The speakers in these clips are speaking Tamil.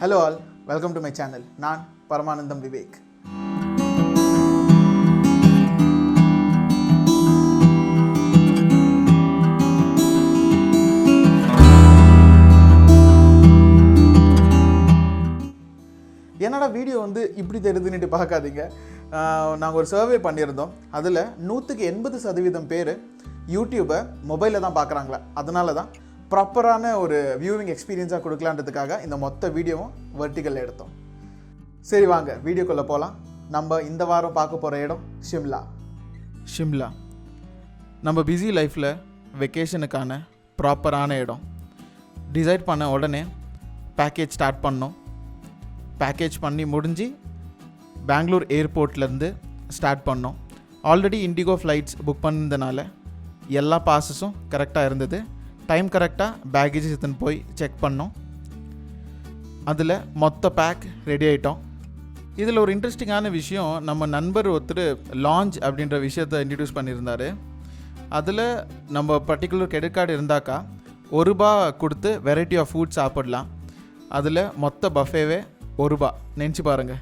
Hello all, welcome to my channel. நான் பரமானந்தம் விவேக். என்னடா வீடியோ இப்படி தெரியுதுன்னு பார்க்காதீங்க. நாங்கள் ஒரு சர்வே பண்ணியிருந்தோம். அதில் 180% பேர் யூடியூப்பை மொபைலில் தான் பார்க்குறாங்களா. அதனால தான் ப்ராப்பரான ஒரு வியூவிங் எக்ஸ்பீரியன்ஸாக கொடுக்கலான்றதுக்காக இந்த மொத்த வீடியோவும் வெர்டிக்கல் எடுத்தோம். சரி வாங்க வீடியோக்குள்ளே போகலாம். நம்ம இந்த வாரம் பார்க்க போகிற இடம் ஷிம்லா. நம்ம பிஸி லைஃப்பில் வெக்கேஷனுக்கான ப்ராப்பரான இடம் டிசைட் பண்ண உடனே பேக்கேஜ் ஸ்டார்ட் பண்ணோம். பேக்கேஜ் பண்ணி முடிஞ்சு பெங்களூர் ஏர்போர்ட்லேருந்து ஸ்டார்ட் பண்ணோம். ஆல்ரெடி இண்டிகோ ஃப்ளைட்ஸ் புக் பண்ணதுனால எல்லா பாஸஸும் கரெக்டாக இருந்தது. டைம் கரெக்டாக பேக்கேஜஸ் எடுத்துன்னு போய் செக் பண்ணோம். அதில் மொத்த பேக் ரெடி ஆகிட்டோம். இதில் ஒரு இன்ட்ரெஸ்டிங்கான விஷயம், நம்ம நண்பர் ஒருத்தர் லான்ச் அப்படின்ற விஷயத்தை இன்ட்ரடியூஸ் பண்ணியிருந்தார். அதில் நம்ம பர்டிகுலர் கிரெடிட் கார்டு இருந்தாக்கா ₹1 கொடுத்து வெரைட்டி ஆஃப் ஃபுட் சாப்பிடலாம். அதில் மொத்த பஃபேவே ₹1. நினச்சி பாருங்கள்.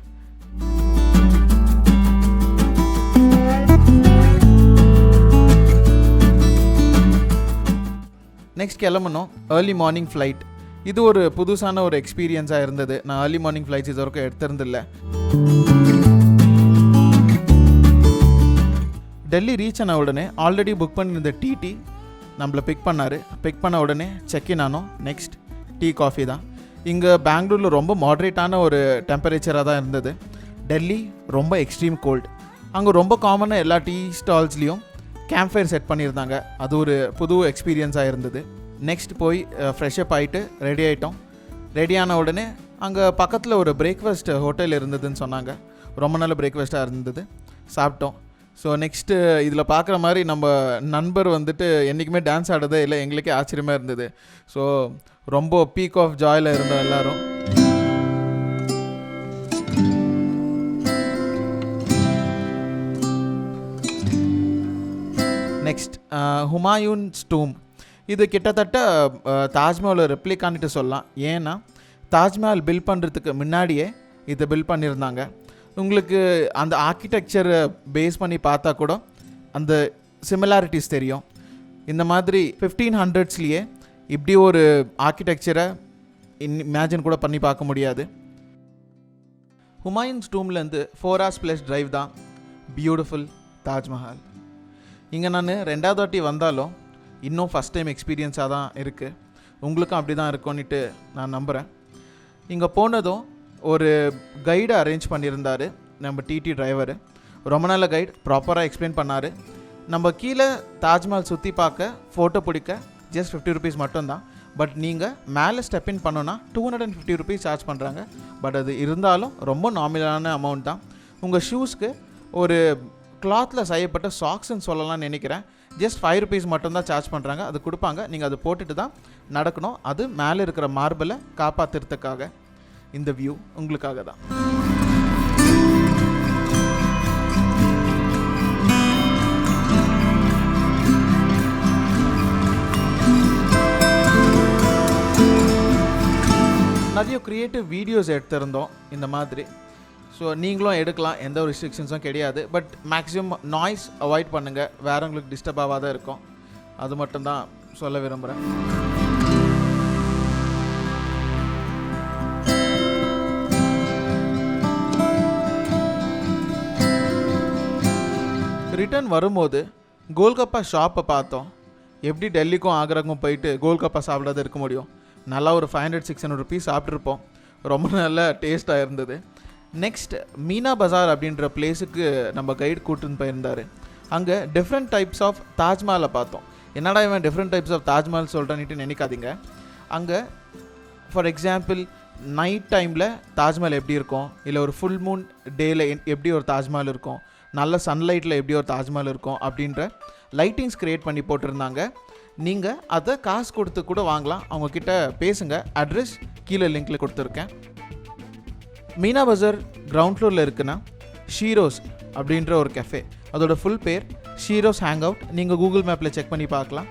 நெக்ஸ்ட் கிளம்பணும். Early morning flight. இது ஒரு புதுசான ஒரு எக்ஸ்பீரியன்ஸாக இருந்தது. நான் ஏர்லி மார்னிங் ஃப்ளைட்ஸ் இது வரைக்கும் எடுத்திருந்தில்ல. டெல்லி ரீச் ஆன உடனே ஆல்ரெடி புக் பண்ணியிருந்த டிடி நம்மளை பிக் பண்ணார். பிக் பண்ண உடனே செக்இன் ஆனோம். நெக்ஸ்ட் டீ காஃபி தான். இங்கே பெங்களூரில் ரொம்ப மாட்ரேட்டான ஒரு டெம்பரேச்சராக தான் இருந்தது. டெல்லி ரொம்ப எக்ஸ்ட்ரீம் கோல்டு. அங்கே ரொம்ப காமனாக எல்லா டீ ஸ்டால்ஸ்லேயும் கேம்ப் ஃபயர் செட் பண்ணியிருந்தாங்க. அது ஒரு புது எக்ஸ்பீரியன்ஸாக இருந்தது. நெக்ஸ்ட் போய் ஃப்ரெஷ்அப் ஆகிட்டு ரெடி ஆகிட்டோம். ரெடியான உடனே அங்கே பக்கத்தில் ஒரு பிரேக்ஃபாஸ்ட் ஹோட்டல் இருந்ததுன்னு சொன்னாங்க. ரொம்ப நல்ல பிரேக்ஃபாஸ்ட்டாக இருந்தது. சாப்பிட்டோம். ஸோ நெக்ஸ்ட்டு இதில் பார்க்குற மாதிரி நம்ம நண்பர் என்றைக்குமே டான்ஸ் ஆடுறதே இல்லை. எங்களுக்கே ஆச்சரியமாக இருந்தது. ஸோ ரொம்ப பீக் ஆஃப் ஜாயில் இருந்தோம் எல்லோரும். நெக்ஸ்ட் ஹுமாயூன்ஸ் டூம். இது கிட்டத்தட்ட தாஜ்மஹால் ரெப்ளிகான்ட்டு சொல்லலாம். ஏன்னா தாஜ்மஹால் பில்ட் பண்ணுறதுக்கு முன்னாடியே இதை பில்ட் பண்ணியிருந்தாங்க. உங்களுக்கு அந்த ஆர்கிடெக்சரை பேஸ் பண்ணி பார்த்தா கூட அந்த சிமிலாரிட்டிஸ் தெரியும். இந்த மாதிரி 1500s இப்படி ஒரு ஆர்கிடெக்சரை இமேஜின் கூட பண்ணி பார்க்க முடியாது. ஹுமாயூன்ஸ் டூம்லேருந்து 4 hours+ டிரைவ் தான் பியூட்டிஃபுல் தாஜ்மஹால். இங்கே நான் 2வது வாட்டி வந்தாலும் இன்னும் ஃபஸ்ட் டைம் எக்ஸ்பீரியன்ஸாக தான் இருக்குது. உங்களுக்கும் அப்படி தான் இருக்கும்னுட்டு நான் நம்புகிறேன். இங்கே போனதும் ஒரு கைடை அரேஞ்ச் பண்ணியிருந்தார் நம்ம டிடி டிரைவர். ரொம்ப நல்ல கைடு. ப்ராப்பராக எக்ஸ்பிளைன் பண்ணார். நம்ம கீழே தாஜ்மஹால் சுற்றி பார்க்க ஃபோட்டோ பிடிக்க ஜஸ்ட் ₹50 மட்டும்தான். பட் நீங்கள் மேலே ஸ்டெப்இன் பண்ணோன்னா ₹250 சார்ஜ் பண்ணுறாங்க. பட் அது இருந்தாலும் ரொம்ப நாமினலான அமௌண்ட் தான். உங்கள் ஷூஸ்க்கு ஒரு கிளாத்தில் செய்யப்பட்ட சாக்ஸ்ன்னு சொல்லலாம்னு நினைக்கிறேன். ஜஸ்ட் ₹5 மட்டும்தான் சார்ஜ் பண்ணுறாங்க. அது கொடுப்பாங்க. நீங்கள் அதை போட்டுட்டு தான் நடக்கணும். அது மேலே இருக்கிற மார்பிளை காப்பாற்றுறதுக்காக. இந்த வியூ உங்களுக்காக தான். நிறைய க்ரியேட்டிவ் வீடியோஸ் எடுத்திருந்தோம் இந்த மாதிரி. ஸோ நீங்களும் எடுக்கலாம். எந்த ஒரு ரெஸ்ட்ரிக்ஷன்ஸும் கிடையாது. பட் மேக்ஸிமம் நாய்ஸ் அவாய்ட் பண்ணுங்கள். வேறவங்களுக்கு டிஸ்டர்ப் ஆகாத இருக்கும். அது மட்டும்தான் சொல்ல விரும்புகிறேன். ரிட்டர்ன் வரும்போது கோல்கப்பா ஷாப்பை பார்த்தோம். எப்படி டெல்லிக்கும் ஆக்ராக்கும் போயிட்டு கோல்கப்பா சாப்பிடாத இருக்க முடியும். நல்லா ஒரு ₹500-600 சாப்பிட்ருப்போம். ரொம்ப நல்ல டேஸ்ட்டாக இருந்தது. நெக்ஸ்ட் மீனா பஜார் அப்படின்ற பிளேஸுக்கு நம்ம கைடு கூட்டுன்னு போயிருந்தார். அங்கே டிஃப்ரெண்ட் டைப்ஸ் ஆஃப் தாஜ்மஹாலை பார்த்தோம். என்னடா இவன் டிஃப்ரெண்ட் டைப்ஸ் ஆஃப் தாஜ்மஹால் சொல்கிறேன்னுட்டு நினைக்காதீங்க. அங்கே ஃபார் எக்ஸாம்பிள் நைட் டைமில் தாஜ்மஹால் எப்படி இருக்கும், இல்லை ஒரு ஃபுல் மூன் டேயில் எப்படி ஒரு தாஜ்மஹால் இருக்கும், நல்ல சன்லைட்டில் எப்படி ஒரு தாஜ்மஹால் இருக்கும் அப்படின்ற லைட்டிங்ஸ் க்ரியேட் பண்ணி போட்டிருந்தாங்க. நீங்கள் அதை காசு கொடுத்து கூட வாங்கலாம். அவங்கக்கிட்ட பேசுங்க. அட்ரஸ் கீழே லிங்க்கில் கொடுத்துருக்கேன். மீனா பஜார் கிரவுண்ட் ஃப்ளோரில் இருக்குன்னா ஷீரோஸ் அப்படின்ற ஒரு கெஃபே. அதோட ஃபுல் பேர் ஷீரோஸ் ஹேங் அவுட். நீங்கள் கூகுள் மேப்பில் செக் பண்ணி பார்க்கலாம்.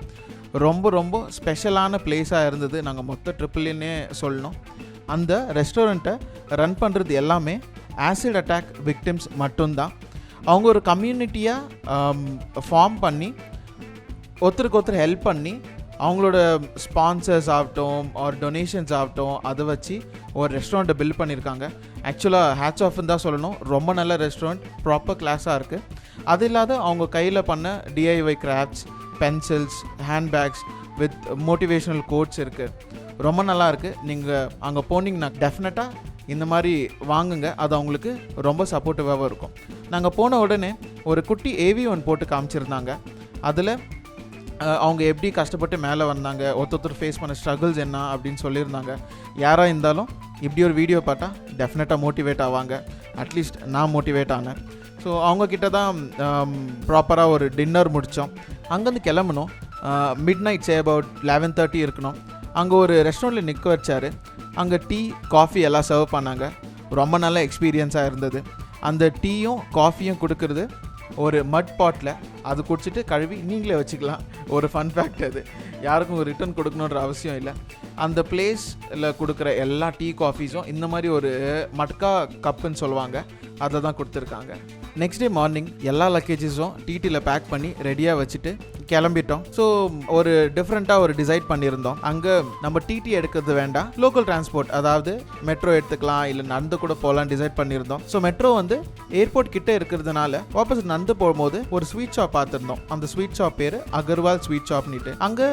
ரொம்ப ரொம்ப ஸ்பெஷலான பிளேஸாக இருந்தது. நாங்கள் மொத்த ட்ரிப்பிள்னே சொல்லணும். அந்த ரெஸ்டாரண்ட்டை ரன் பண்ணுறது எல்லாமே ஆசிட் அட்டாக் விக்டிம்ஸ் மட்டும்தான். அவங்க ஒரு கம்யூனிட்டியாக ஃபார்ம் பண்ணி ஒருத்தருக்கு ஒருத்தர் ஹெல்ப் பண்ணி அவங்களோட ஸ்பான்சர்ஸ் ஆகட்டும் ஒரு டொனேஷன்ஸ் ஆகட்டும் அதை வச்சு ஒரு ரெஸ்டாரண்ட்டை பில்ட் பண்ணியிருக்காங்க. ஆக்சுவலாக ஹேட்ஸ் ஆஃப்னு தான் சொல்லணும். ரொம்ப நல்ல ரெஸ்டாரண்ட், ப்ராப்பர் கிளாஸாக இருக்குது. அது இல்லாத அவங்க கையில் பண்ண DIY crafts, pencils, handbags with motivational quotes இருக்குது. ரொம்ப நல்லா இருக்குது. நீங்கள் அங்கே போனீங்கன்னா டெஃபினட்டாக இந்த மாதிரி வாங்குங்க. அது அவங்களுக்கு ரொம்ப சப்போர்ட்டிவாகவும் இருக்கும். நாங்கள் போன உடனே ஒரு குட்டி AV1 போட்டு காமிச்சிருந்தாங்க. அதில் அவங்க எப்படி கஷ்டப்பட்டு மேலே வந்தாங்க, ஒருத்தர் ஃபேஸ் பண்ண ஸ்ட்ரகிள்ஸ் என்ன அப்படின்னு சொல்லியிருந்தாங்க. யாராக இருந்தாலும் இப்படி ஒரு வீடியோ பார்த்தா டெஃபினட்டாக மோட்டிவேட் ஆவாங்க. அட்லீஸ்ட் நான் மோட்டிவேட் ஆனேன். ஸோ அவங்கக்கிட்ட தான் ப்ராப்பராக ஒரு டின்னர் முடித்தோம். அங்கேருந்து கிளம்பணும். மிட் நைட் அபவுட் 11:30 இருக்கணும். அங்கே ஒரு ரெஸ்டாரண்ட்டில் நிற்க வச்சார். அங்கே டீ, காஃபி எல்லாம் சர்வ் பண்ணாங்க. ரொம்ப நல்ல எக்ஸ்பீரியன்ஸாக இருந்தது. அந்த டீயும் காஃபியும் கொடுக்குறது ஒரு மட் பாட்டில், அது குடிச்சிட்டு கழுவி நீங்களே வச்சுக்கலாம். ஒரு ஃபன் ஃபேக்ட் அது. யாருக்கும் ரிட்டர்ன் கொடுக்கணுன்ற அவசியம் இல்லை. அந்த பிளேஸில் கொடுக்குற எல்லா டீ காஃபீஸும் இந்த மாதிரி ஒரு மட்கா கப்புன்னு சொல்லுவாங்க, அதை தான் கொடுத்துருக்காங்க. நெக்ஸ்ட் டே மார்னிங் எல்லா லக்கேஜஸும் டிடியில் பேக் பண்ணி ரெடியாக வச்சுட்டு கிளம்பிட்டோம். ஸோ ஒரு டிஃப்ரெண்ட்டாக ஒரு டிசைட் பண்ணியிருந்தோம். அங்கே நம்ம டிடி எடுக்கிறது வேண்டாம், லோக்கல் டிரான்ஸ்போர்ட், அதாவது மெட்ரோ எடுத்துக்கலாம், இல்லை நடந்து கூட போகலாம் டிசைட் பண்ணியிருந்தோம். ஸோ மெட்ரோ வந்து ஏர்போர்ட் கிட்டே இருக்கிறதுனால வாபஸ் நடந்து போகும்போது ஒரு ஸ்வீட் ஷாப் பார்த்துருந்தோம். அந்த ஸ்வீட் ஷாப் பேர் அகர்வால் ஸ்வீட் ஷாப்னிட்டு. அங்கே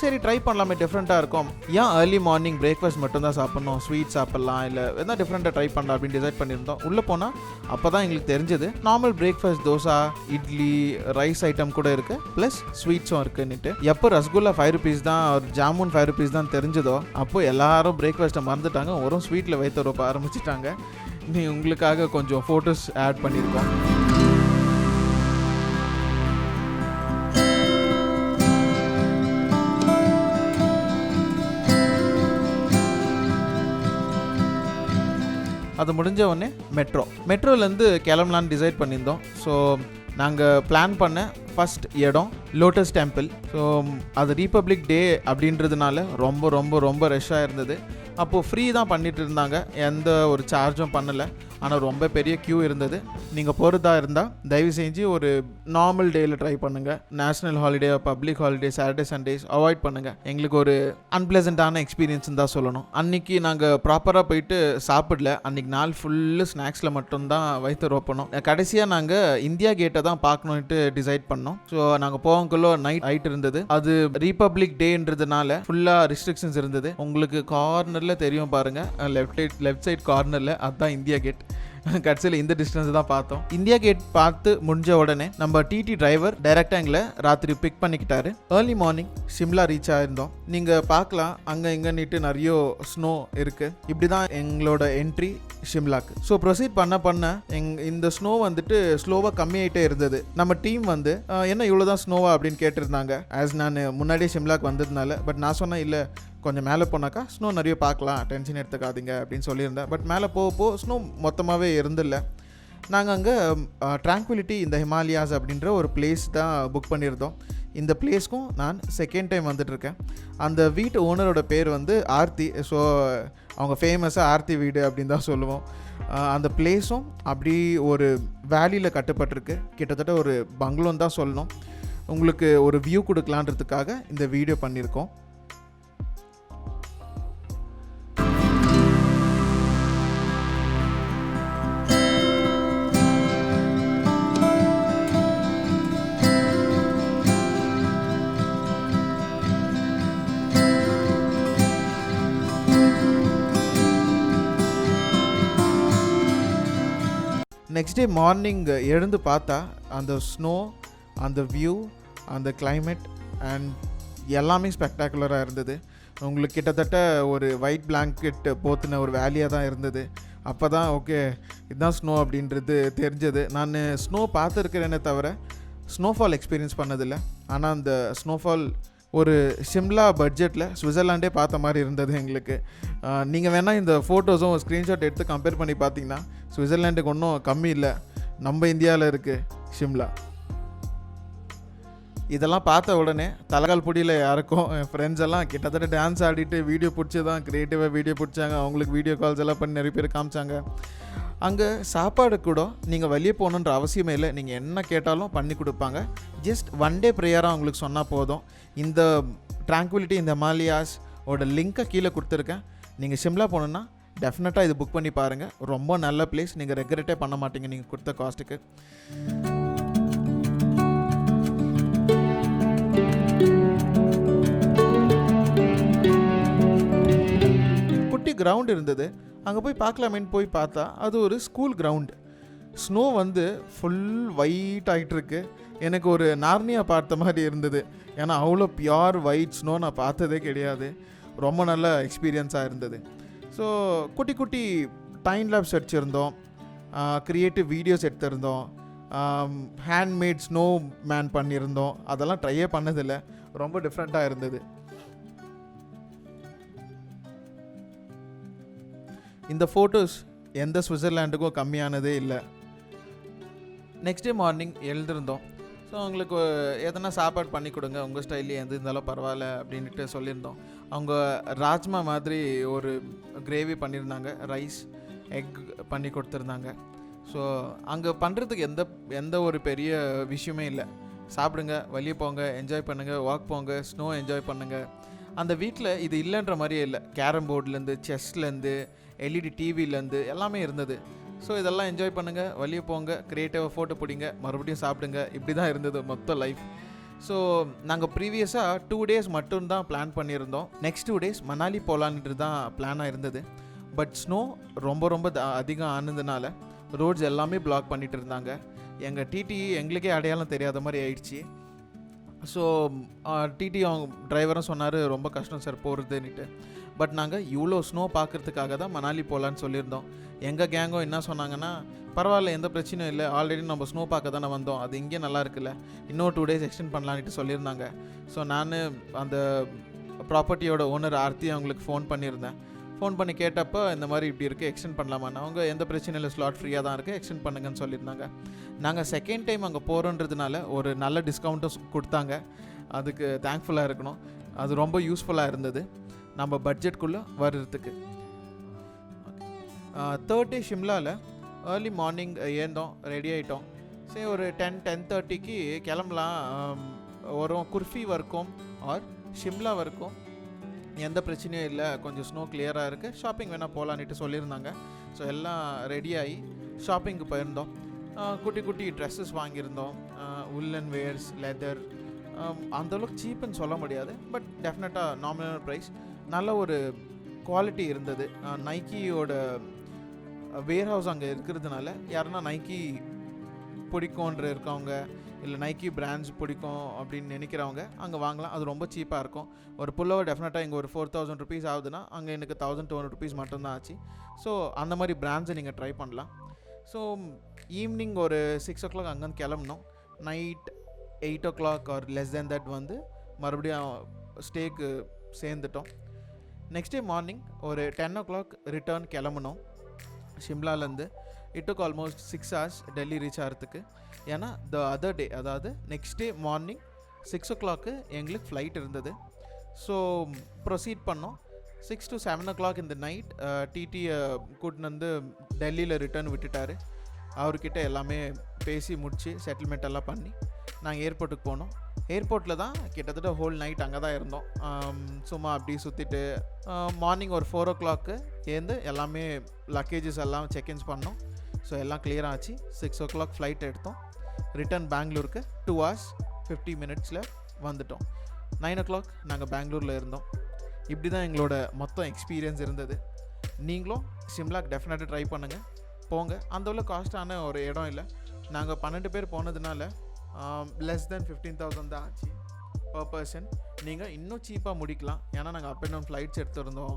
சரி ட்ரை பண்ணலாமே, டிஃப்ரெண்ட்டாக இருக்கும், ஏன் ஏர்லி மார்னிங் பிரேக்ஃபாஸ்ட் மட்டும் தான் சாப்பிட்ணும், ஸ்வீட் சாப்பிட்லாம், இல்லை எதாவது டிஃப்ரெண்ட்டாக ட்ரை பண்ணலாம் அப்படின்னு டிசைட் பண்ணியிருந்தோம். உள்ளே போனால் அப்போ தான் எங்களுக்கு தெரிஞ்சது normal breakfast dosa, idli, rice item கூட இருக்குது, ப்ளஸ் ஸ்வீட்ஸும் இருக்குன்னுட்டு. எப்போ ரசகுல்லா 5 rupees தான், ஒரு ஜாமுன் 5 rupees தான் தெரிஞ்சதோ அப்போ எல்லாரும் பிரேக்ஃபாஸ்ட்டை மறந்துட்டாங்க, ஒரு ஸ்வீட்டில் வைத்து ரொப்ப ஆரம்பிச்சிட்டாங்க. நீ உங்களுக்காக கொஞ்சம் ஃபோட்டோஸ் ஆட் பண்ணியிருக்கோம். அது முடிஞ்ச உடனே மெட்ரோலேருந்து கிளம்பலான்னு டிசைட் பண்ணியிருந்தோம். ஸோ நாங்கள் பிளான் பண்ண ஃபஸ்ட் இடம் லோட்டஸ் டெம்பிள். ஸோ அது ரிபப்ளிக் டே அப்படின்றதுனால ரொம்ப ரொம்ப ரொம்ப ரஷ்ஷாக இருந்தது. அப்போது ஃப்ரீ தான் பண்ணிகிட்டு இருந்தாங்க, எந்த ஒரு சார்ஜும் பண்ணலை. ஆனால் ரொம்ப பெரிய க்யூ இருந்தது. நீங்கள் போகிறதா இருந்தால் தயவு செஞ்சு ஒரு நார்மல் டேயில் ட்ரை பண்ணுங்கள். National holiday, public holiday, Saturday Sundays avoid பண்ணுங்கள். எங்களுக்கு ஒரு அன்பிளசண்ட்டான எக்ஸ்பீரியன்ஸ் தான் சொல்லணும். அன்றைக்கி நாங்கள் ப்ராப்பராக போயிட்டு சாப்பிடல. அன்றைக்கி நாள் ஃபுல்லு ஸ்நாக்ஸில் மட்டும்தான் வயிற்று ரோப்பணும். கடைசியாக நாங்கள் இந்தியா கேட்டை தான் பார்க்கணுன்ட்டு டிசைட் பண்ணோம். ஸோ நாங்கள் போகக்குள்ள நைட் ஆகிட்டு இருந்தது. அது ரிபப்ளிக் டேன்றதுனால ஃபுல்லாக ரெஸ்ட்ரிக்ஷன்ஸ் இருந்தது. உங்களுக்கு கார்னரில் தெரியும் பாருங்கள், லெஃப்ட் சைட் கார்னரில் அதுதான் இந்தியா கேட். கடைசியில் இந்த டிஸ்டன்ஸ் தான் பார்த்தோம். இந்தியா கேட் பார்த்து முடிஞ்ச உடனே நம்ம டிடி டிரைவர் டைரெக்டாக எங்களை ராத்திரி பிக் பண்ணிக்கிட்டாரு. ஏர்லி மார்னிங் ஷிம்லா ரீச் ஆகிருந்தோம். நீங்கள் பார்க்கலாம் அங்கே இங்கேன்னுட்டு நிறைய ஸ்னோ இருக்குது. இப்படி தான் எங்களோட என்ட்ரி ஷிம்லாக்கு. ஸோ ப்ரொசீட் பண்ண இந்த ஸ்னோ வந்துட்டு ஸ்லோவாக கம்மியாகிட்டே இருந்தது. நம்ம டீம் வந்து என்ன இவ்வளோ தான் ஸ்னோவா அப்படின்னு கேட்டிருந்தாங்க. ஆஸ் நான் முன்னாடியே ஷிம்லாக்கு வந்ததுனால. பட் நான் சொன்னேன், இல்லை கொஞ்சம் மேலே போனாக்கா ஸ்னோ நிறைய பார்க்கலாம், டென்ஷன் எடுத்துக்காதீங்க அப்படின்னு சொல்லியிருந்தேன். பட் மேலே போக ஸ்னோ மொத்தமாகவே இருந்தில்ல. நாங்கள் அங்கே ட்ராங்குவிலிட்டி இந்த ஹிமாலயாஸ் அப்படின்ற ஒரு பிளேஸ் தான் புக் பண்ணியிருந்தோம். இந்த பிளேஸ்க்கும் நான் செகண்ட் டைம் வந்துட்டுருக்கேன். அந்த வீட்டு ஓனரோட பேர் வந்து ஆர்த்தி. ஸோ அவங்க ஃபேமஸாக ஆர்த்தி வீடு அப்படின்னு தான் சொல்லுவோம். அந்த பிளேஸும் அப்படி ஒரு வேலியில் கட்டப்பட்டிருக்கு. கிட்டத்தட்ட ஒரு பங்களோன்னு தான் சொல்லணும். உங்களுக்கு ஒரு வியூ கொடுக்கலான்றதுக்காக இந்த வீடியோ பண்ணியிருக்கோம். நெக்ஸ்ட் டே மார்னிங் எழுந்து பார்த்தா அந்த ஸ்னோ, அந்த வியூ, அந்த கிளைமேட் அண்ட் எல்லாமே ஸ்பெக்டாகுலராக இருந்தது. உங்களுக்கு கிட்டத்தட்ட ஒரு ஒயிட் பிளாங்கெட் போத்துன ஒரு வேலியாக தான் இருந்தது. அப்போ தான் ஓகே இதுதான் ஸ்னோ அப்படின்றது தெரிஞ்சது. நான் ஸ்னோ பார்த்துருக்கிறேனே தவிர ஸ்னோஃபால் எக்ஸ்பீரியன்ஸ் பண்ணதில்லை. ஆனால் அந்த ஸ்னோஃபால் ஒரு ஷிம்லா பட்ஜெட்டில் சுவிட்சர்லாண்டே பார்த்த மாதிரி இருந்தது எங்களுக்கு. நீங்கள் வேணால் இந்த ஃபோட்டோஸும் ஸ்க்ரீன்ஷாட் எடுத்து கம்பேர் பண்ணி பார்த்தீங்கன்னா சுவிட்சர்லாண்டுக்கு ஒன்றும் கம்மி இல்லை. நம்ம இந்தியாவில் இருக்குது ஷிம்லா. இதெல்லாம் பார்த்த உடனே தலைகால் பொடியில் யாருக்கும் என் ஃப்ரெண்ட்ஸ் எல்லாம் கிட்டத்தட்ட டான்ஸ் ஆடிட்டு வீடியோ பிடிச்சி தான் க்ரியேட்டிவாக வீடியோ பிடிச்சாங்க. அவங்களுக்கு வீடியோ கால்ஸ் எல்லாம் பண்ணி நிறைய பேர் காமிச்சாங்க. அங்கே சாப்பாடு கூட நீங்கள் வெளியே போகணுன்ற அவசியமே இல்லை. நீங்கள் என்ன கேட்டாலும் பண்ணி கொடுப்பாங்க. ஜஸ்ட் ஒன் டே ப்ரேயராக அவங்களுக்கு சொன்னால் போதும். இந்த ட்ராங்குவிலிட்டி இந்த ஹிமாலயாஸ் ஓட லிங்க்கை கீழே கொடுத்துருக்கேன். நீங்கள் ஷிம்லா போகணுன்னா டெஃபினட்டாக இது புக் பண்ணி பாருங்கள். ரொம்ப நல்ல பிளேஸ். நீங்கள் ரெக்ரெட்டே பண்ண மாட்டீங்க நீங்கள் கொடுத்த காஸ்ட்டுக்கு. குட்டி கிரவுண்ட் இருந்தது. அங்கே போய் பார்க்கலாமேன்னு போய் பார்த்தா அது ஒரு ஸ்கூல் கிரவுண்டு. ஸ்னோ வந்து ஃபுல் ஒயிட் ஆகிட்டுருக்கு. எனக்கு ஒரு நார்னியா பார்த்த மாதிரி இருந்தது. ஏன்னா அவ்வளோ பியோர் ஒயிட் ஸ்னோ நான் பார்த்ததே கிடையாது. ரொம்ப நல்ல எக்ஸ்பீரியன்ஸாக இருந்தது. ஸோ குட்டி குட்டி டைம் லேப்ஸ் வச்சுருந்தோம், க்ரியேட்டிவ் வீடியோஸ் எடுத்திருந்தோம், ஹேண்ட்மேட் ஸ்னோ மேன் பண்ணியிருந்தோம். அதெல்லாம் ட்ரையே பண்ணதில்லை. ரொம்ப டிஃப்ரெண்ட்டாக இருந்தது. இந்த ஃபோட்டோஸ் எந்த சுவிட்சர்லாண்டுக்கும் கம்மியானதே இல்லை. நெக்ஸ்ட் டே மார்னிங் எழுந்திருந்தோம். ஸோ அவங்களுக்கு எதனா சாப்பாடு பண்ணி கொடுங்க, உங்கள் ஸ்டைல்லே எது இருந்தாலும் பரவாயில்ல அப்படின்ட்டு சொல்லியிருந்தோம். அவங்க ராஜ்மா மாதிரி ஒரு கிரேவி பண்ணியிருந்தாங்க, ரைஸ் எக் பண்ணி கொடுத்துருந்தாங்க. ஸோ அங்கே பண்ணுறதுக்கு எந்த ஒரு பெரிய விஷயமே இல்லை. சாப்பிடுங்க, வெளியே போங்க, என்ஜாய் பண்ணுங்கள், வாக் போங்க, ஸ்னோ என்ஜாய் பண்ணுங்கள். அந்த வீட்டில் இது இல்லைன்ற மாதிரியே இல்லை. கேரம் போர்ட்லேருந்து, செஸ்லேருந்து, எல்இடி டிவிலேருந்து எல்லாமே இருந்தது. ஸோ இதெல்லாம் என்ஜாய் பண்ணுங்கள், வெளியே போங்க, க்ரியேட்டிவாக ஃபோட்டோ பிடிங்க, மறுபடியும் சாப்பிடுங்க. இப்படி தான் இருந்தது மொத்த லைஃப். ஸோ நாங்கள் ப்ரீவியஸாக 2 days மட்டும்தான் பிளான் பண்ணியிருந்தோம். நெக்ஸ்ட் 2 days மணாலி போகலான்ட்டு தான் பிளானாக இருந்தது. பட் ஸ்னோ ரொம்ப அதிகம் ஆனதுனால ரோட்ஸ் எல்லாமே பிளாக் பண்ணிகிட்டு இருந்தாங்க. எங்கள் டிடி எங்களுக்கே அடையாளம் தெரியாத மாதிரி ஆயிடுச்சு. ஸோ டிடி அவங்க டிரைவரும் சொன்னார், ரொம்ப கஷ்டம் சார் போகிறதுன்னுட்டு. பட் நாங்கள் இவ்வளோ ஸ்னோ பார்க்குறதுக்காக தான் மணாலி போகலான்னு சொல்லியிருந்தோம். எங்கள் கேங்கும் என்ன சொன்னாங்கன்னா, பரவாயில்ல, எந்த பிரச்சனையும் இல்லை, ஆல்ரெடி நம்ம ஸ்னோ பார்க்க தானே வந்தோம், அது இங்கே நல்லா இருக்குல்ல, இன்னும் 2 days எக்ஸ்டெண்ட் பண்ணலான்ட்டு சொல்லியிருந்தாங்க. ஸோ நான் அந்த ப்ராப்பர்ட்டியோட ஓனர் ஆர்த்தி அவங்களுக்கு ஃபோன் பண்ணியிருந்தேன். ஃபோன் பண்ணி கேட்டப்போ இந்த மாதிரி இப்படி இருக்குது, எக்ஸ்டெண்ட் பண்ணலாமான்னு. அவங்க எந்த பிரச்சனையும் இல்லை, ஸ்லாட் ஃப்ரீயாக தான் இருக்குது, எக்ஸ்டெண்ட் பண்ணுங்கன்னு சொல்லியிருந்தாங்க. நாங்கள் செகண்ட் டைம் அங்கே போகிறோன்றதுனால ஒரு நல்ல டிஸ்கவுண்ட்டும் கொடுத்தாங்க. அதுக்கு தேங்க்ஃபுல்லாக இருக்கணும். அது ரொம்ப யூஸ்ஃபுல்லாக இருந்தது நம்ம பட்ஜெட்குள்ளே வர்றதுக்கு. தேர்ட் டே ஷிம்லாவில் ஏர்லி மார்னிங் ஏந்தோம், ரெடி ஆகிட்டோம். சரி, ஒரு 10-10:30க்கு கிளம்பலாம். வரும் குர்ஃபி வரைக்கும் ஆர் ஷிம்லா வரைக்கும் எந்த பிரச்சனையும் இல்லை, கொஞ்சம் ஸ்னோ கிளியராக இருக்குது, ஷாப்பிங் வேணால் போகலான்ட்டு சொல்லியிருந்தாங்க. ஸோ எல்லாம் ரெடியாகி ஷாப்பிங்க்கு போயிருந்தோம். குட்டி குட்டி ட்ரெஸ்ஸஸ் வாங்கியிருந்தோம், உல்லன் வேர்ஸ், லெதர். அந்தளவுக்கு சீப்புன்னு சொல்ல முடியாது, பட் டெஃபினட்டாக நாமினல் ப்ரைஸ். நல்ல ஒரு குவாலிட்டி இருந்தது. நைக்கியோட வேர்ஹவுஸ் அங்கே இருக்கிறதுனால யாருன்னா நைக்கி பிடிக்கும்ன்ற இருக்கவங்க, இல்லை நைக்கி பிராண்ட்ஸ் பிடிக்கும் அப்படின்னு நினைக்கிறவங்க அங்கே வாங்கலாம். அது ரொம்ப சீப்பாக இருக்கும். ஒரு புல்லோவர் டெஃபினட்டாக இங்கே ஒரு 4000 rupees ஆகுதுன்னா அங்கே எனக்கு 1200 rupees மட்டும்தான் ஆச்சு. ஸோ அந்த மாதிரி பிராண்ட்ஸை நீங்கள் ட்ரை பண்ணலாம். ஸோ ஈவினிங் ஒரு 6 o'clock அங்கேருந்து கிளம்புனோம். Night 8 o'clock or less than that வந்து மறுபடியும் ஸ்டேக்கு சேர்ந்துட்டோம். நெக்ஸ்ட் டே மார்னிங் ஒரு 10 o'clock ரிட்டர்ன் கிளம்புனோம் ஷிம்லாலேருந்து. It took almost 6 hours Delhi reach ஆகிறதுக்கு. ஏன்னா த அதர் டே, அதாவது நெக்ஸ்ட் டே மார்னிங் 6 o'clock எங்களுக்கு ஃப்ளைட் இருந்தது. ஸோ ப்ரொசீட் பண்ணோம். 6 to 7 o'clock இந்த நைட் டிடியை கூட்டின்னு வந்து டெல்லியில் ரிட்டர்ன் விட்டுட்டார். அவர்கிட்ட எல்லாமே பேசி முடித்து செட்டில்மெண்ட் எல்லாம் பண்ணி நாங்கள் ஏர்போர்ட்டுக்கு போனோம். ஏர்போர்ட்டில் தான் கிட்டத்தட்ட ஹோல் நைட் அங்கே தான் இருந்தோம். சும்மா அப்படி சுற்றிட்டு மார்னிங் ஒரு 4 o'clock ஏந்து எல்லாமே லக்கேஜஸ் எல்லாம் செக்இன்ஸ் பண்ணோம். ஸோ எல்லாம் கிளியர் ஆச்சு. 6 o'clock ஃப்ளைட் எடுத்தோம். ரிட்டர்ன் பெங்களூருக்கு 2 hours 50 minutes வந்துட்டோம். 9 o'clock நாங்கள் பெங்களூரில் இருந்தோம். இப்படி தான் எங்களோட மொத்தம் எக்ஸ்பீரியன்ஸ் இருந்தது. நீங்களும் ஷிம்லாக்கு டெஃபினட்டாக ட்ரை பண்ணுங்கள், போங்க. அந்தளவு காஸ்ட்டான ஒரு இடம் இல்லை. நாங்கள் 12 பேர் போனதுனால லெஸ் தென் 15,000 தான் ஆச்சு பர் பர்சன். நீங்கள் இன்னும் சீப்பாக முடிக்கலாம். ஏன்னா நாங்கள் அப் அண்ட் டவுன் ஃப்ளைட்ஸ் எடுத்துருந்தோம்.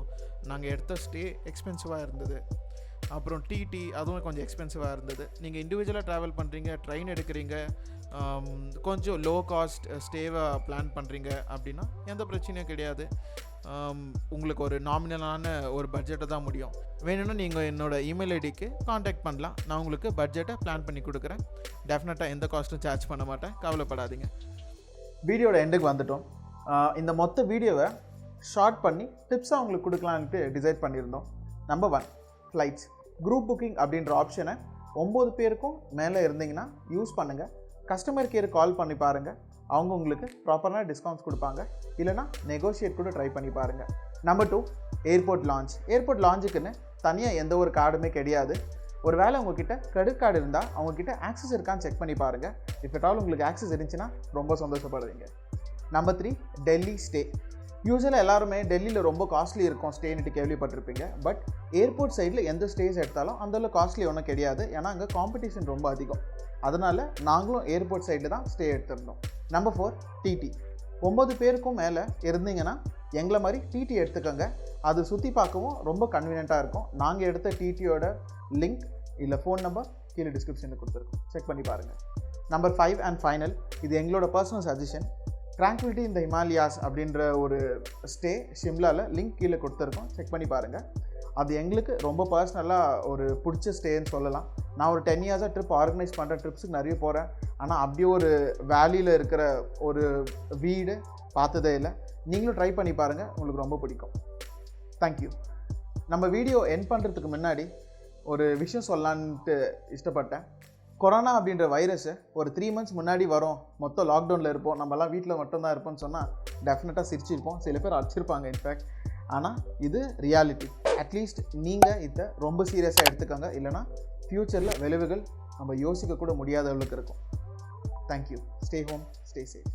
நாங்கள் எடுத்த ஸ்டே எக்ஸ்பென்சிவாக இருந்தது. அப்புறம் டிடி அதுவும் கொஞ்சம் எக்ஸ்பென்சிவாக இருந்தது. நீங்கள் இண்டிவிஜுவலாக ட்ராவல் பண்ணுறீங்க, ட்ரெயின் எடுக்கிறீங்க, கொஞ்சம் லோ காஸ்ட் ஸ்டேவை பிளான் பண்ணுறீங்க அப்படின்னா எந்த பிரச்சனையும் கிடையாது. உங்களுக்கு ஒரு நாமினலான ஒரு பட்ஜெட்டை தான் முடியும். வேணும்னா நீங்கள் என்னோடய இமெயில் ஐடிக்கு காண்டாக்ட் பண்ணலாம். நான் உங்களுக்கு பட்ஜெட்டை பிளான் பண்ணி கொடுக்குறேன். டெஃபினட்டாக எந்த காஸ்ட்டும் சார்ஜ் பண்ண மாட்டேன், கவலைப்படாதீங்க. வீடியோட எண்டுக்கு வந்துட்டோம். இந்த மொத்த வீடியோவை ஷார்ட் பண்ணி டிப்ஸாக உங்களுக்கு கொடுக்கலான்ட்டு டிசைட் பண்ணியிருந்தோம். Number 1, flights. குரூப் புக்கிங் அப்படின்ற ஆப்ஷனை 9 பேருக்கும் மேலே இருந்தீங்கன்னா யூஸ் பண்ணுங்கள். கஸ்டமர் கேர் கால் பண்ணி பாருங்கள், அவங்க உங்களுக்கு ப்ராப்பரான டிஸ்கவுண்ட்ஸ் கொடுப்பாங்க. இல்லைனா நெகோஷியேட் கூட ட்ரை பண்ணி பாருங்கள். Number 2, airport launch. ஏர்போர்ட் லான்ச்சுக்குன்னு தனியாக எந்த ஒரு கார்டுமே கிடையாது. ஒரு வேளை உங்ககிட்ட கிரெடிட் கார்டு இருந்தால் அவங்கக்கிட்ட ஆக்சஸ் இருக்கான்னு செக் பண்ணி பாருங்கள். இஃப் அட் ஆல் உங்களுக்கு ஆக்சஸ் இருந்துச்சுன்னா ரொம்ப சந்தோஷப்படுவீங்க. Number 3, Delhi stay. யூஸ்வலாக எல்லாருமே டெல்லியில் ரொம்ப காஸ்ட்லி இருக்கும் ஸ்டேன்ட்டு கேள்விப்பட்டிருப்பீங்க. பட் ஏர்போர்ட் சைடில் எந்த ஸ்டேஸ் எடுத்தாலும் அந்தளவு காஸ்ட்லி ஒன்றும் கிடையாது. ஏன்னா அங்கே காம்படிஷன் ரொம்ப அதிகம். அதனால் நாங்களும் ஏர்போர்ட் சைடில் தான் ஸ்டே எடுத்திருந்தோம். Number 4, DD. 9 பேருக்கும் மேலே இருந்தீங்கன்னா எங்களை மாதிரி டிடி எடுத்துக்கோங்க. அது சுற்றி பார்க்கவும் ரொம்ப கன்வீனியண்ட்டாக இருக்கும். நாங்கள் எடுத்த டிடியோட லிங்க் இல்லை ஃபோன் நம்பர் கீழே டிஸ்கிரிப்ஷனில் கொடுத்துருக்கோம், செக் பண்ணி பாருங்கள். நம்பர் 5 அண்ட் ஃபைனல், இது எங்களோட பர்சனல் சஜஷன். ட்ராங்குவிலிட்டி இந்த ஹிமாலயாஸ் அப்படின்ற ஒரு ஸ்டே ஷிம்லாவில் லிங்க் கீழே கொடுத்துருக்கோம், செக் பண்ணி பாருங்கள். அது எங்களுக்கு ரொம்ப பர்சனலாக ஒரு பிடிச்ச ஸ்டேன்னு சொல்லலாம். நான் ஒரு 10 இயர்ஸாக ட்ரிப் ஆர்கனைஸ் பண்ணுற ட்ரிப்ஸுக்கு நிறைய போகிறேன். ஆனால் அப்படியே ஒரு வேலியில் இருக்கிற ஒரு வீடு பார்த்ததே இல்லை. நீங்களும் ட்ரை பண்ணி பாருங்கள், உங்களுக்கு ரொம்ப பிடிக்கும். தேங்க்யூ. நம்ம வீடியோ எண்ட் பண்ணுறதுக்கு முன்னாடி ஒரு விஷயம் சொல்லலான்ட்டு இஷ்டப்பட்டேன். கொரோனா அப்படின்ற வைரஸு ஒரு 3 மந்த்ஸ் முன்னாடி வரும், மொத்தம் லாக்டவுனில் இருப்போம், நம்மலாம் வீட்டில் மட்டும்தான் இருப்போம்னு சொன்னால் டெஃபினட்டாக சிரிச்சிருப்போம், சில பேர் அடிச்சிருப்பாங்க இன்ஃபேக்ட். ஆனால் இது ரியாலிட்டி. அட்லீஸ்ட் நீங்கள் இதை ரொம்ப சீரியஸாக எடுத்துக்கோங்க, இல்லைனா ஃப்யூச்சரில் விளைவுகள் நம்ம யோசிக்க கூட முடியாத அளவுக்கு இருக்கும். Thank you. Stay home, stay safe.